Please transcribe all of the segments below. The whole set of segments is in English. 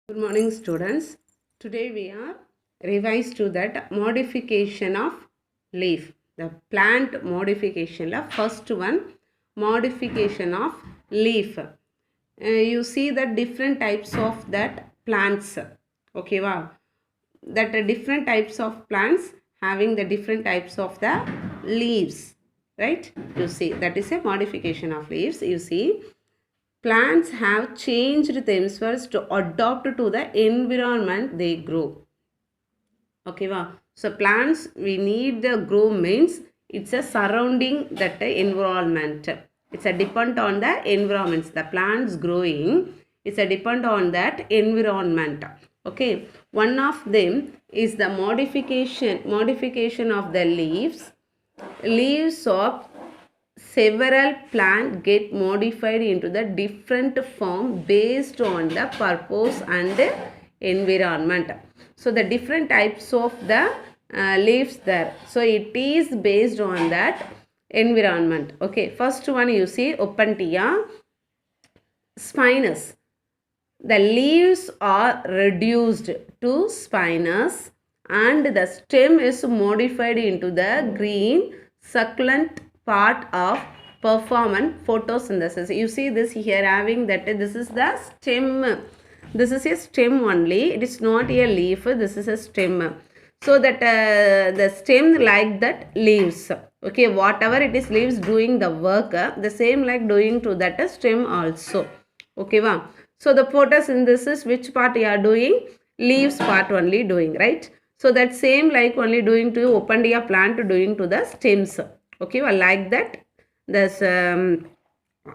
Good morning, students. Today we are revised to that modification of leaf. The plant modification. La first one, modification of leaf. You see the different types of that plants. Okay, wow. That different types of plants having the different types of the leaves. Right? You see that is a modification of leaves. You see plants have changed themselves to adapt to the environment they grow. Okay, wow. So plants we need the grow means it's a surrounding that environment. It's a depend on the environments. The plants growing, it's a depend on that environment. Okay, one of them is the modification of the leaves of several plants get modified into the different form based on the purpose and environment. So the different types of the leaves there. So it is based on that environment. Okay, first one you see Opuntia spinous. The leaves are reduced to spinous and the stem is modified into the green succulent part of performance photosynthesis. You see this here having that this is the stem. This is a stem only. It is not a leaf. This is a stem. So that the stem like that leaves. Okay, whatever it is leaves doing the work, the same like doing to that stem also. Okay, wow. So the photosynthesis, which part you are doing? Leaves part only doing, right? So that same like only doing to Opuntia plant doing to the stems. Okay, well, like that this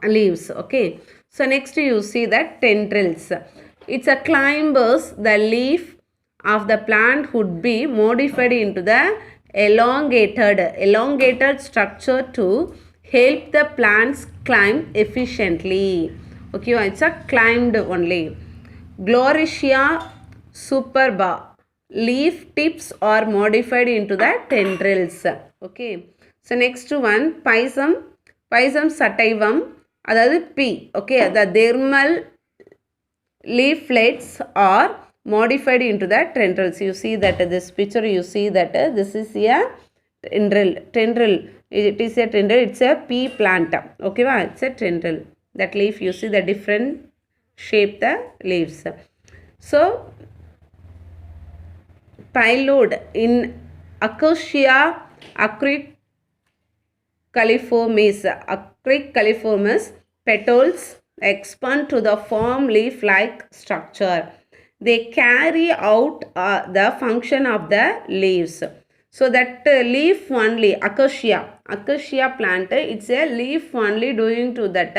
leaves. Okay, so next you see that tendrils. It's a climbers. The leaf of the plant would be modified into the elongated structure to help the plants climb efficiently. Okay, it's a climbed only. Gloricia superba. Leaf tips are modified into the tendrils. Okay. So next one Pisum sativum அதாவது P. Okay, the dermal leaflets are modified into the tendrils. You see that this picture, you see that this is a tendril. It is a tendril. It's a pea plant. Okay, it's a tendril. That leaf, you see the different shape the leaves. So pylode in Acacia acricaliformis petals expand to the form leaf-like structure. They carry out the function of the leaves. So that leaf only, acacia plant, it's a leaf only doing to that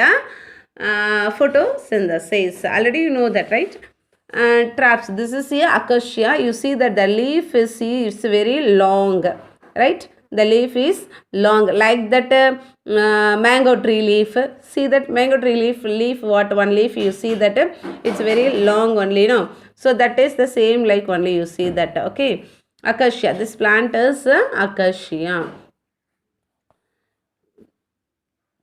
photosynthesis. Already you know that, right? Traps. This is a acacia. You see that the leaf is it's very long, right? The leaf is long like that mango tree leaf. See that mango tree leaf what one leaf you see that it's very long only, no? So that is the same like only you see that. Okay, acacia. This plant is acacia.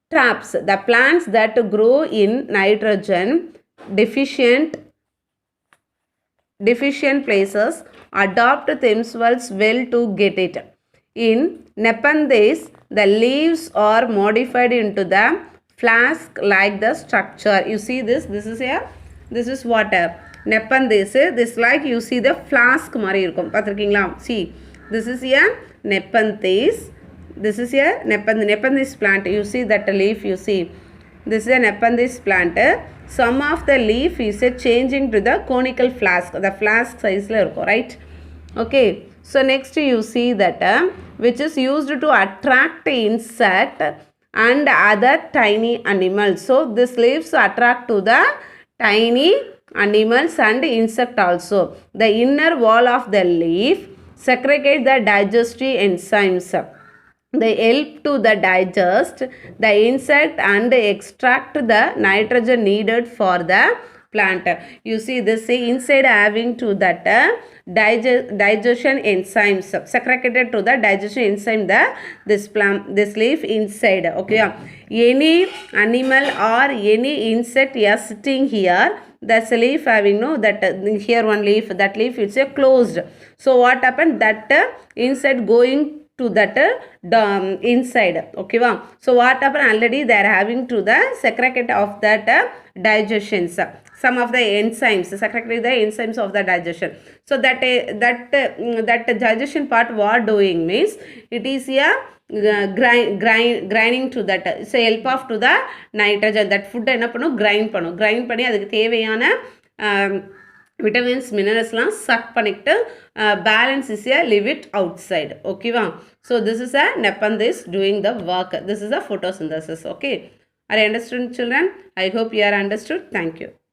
Traps. The plants that grow in nitrogen deficient places adopt themselves well to get it. In Nepenthes, the leaves are modified into the flask like the structure. You see this is what Nepenthes. This like you see the flask mari irukum pathirukingla. See, this is a Nepenthes. This is a Nepenthes plant. You see that leaf, you see this is a Nepenthes plant. Some of the leaf is changing to the conical flask. The flask size la irukum, right? Okay, so next you see that which is used to attract insect and other tiny animals. So this leaves attract to the tiny animals and insect also. The inner wall of the leaf segregate the digestive enzymes. They help to the digest the insect and extract the nitrogen needed for the plant. You see this say inside having to that digestion enzymes secreted to the digestion enzyme the this plant this leaf inside. Okay, any animal or any insect is sitting here, that's a leaf having no that here one leaf, that leaf is closed. So what happened, that insect going to that inside. Okay, so what happened, already they are having to the secretary of that digestions, some of the enzymes secretary the enzymes of the digestion. So that digestion part what doing means it is a grinding to that, so help of to the nitrogen, that food என்ன பண்ணும் grind பண்ணி அதுக்கு தேவையான vitamins மினரல்ஸ்லாம் chuck பண்ணிட்டு balance is a leave it outside. ஓகேவா, so this is a Nepenthes doing the work. This is a photosynthesis. Okay, are you understood children? I hope you are understood. Thank you.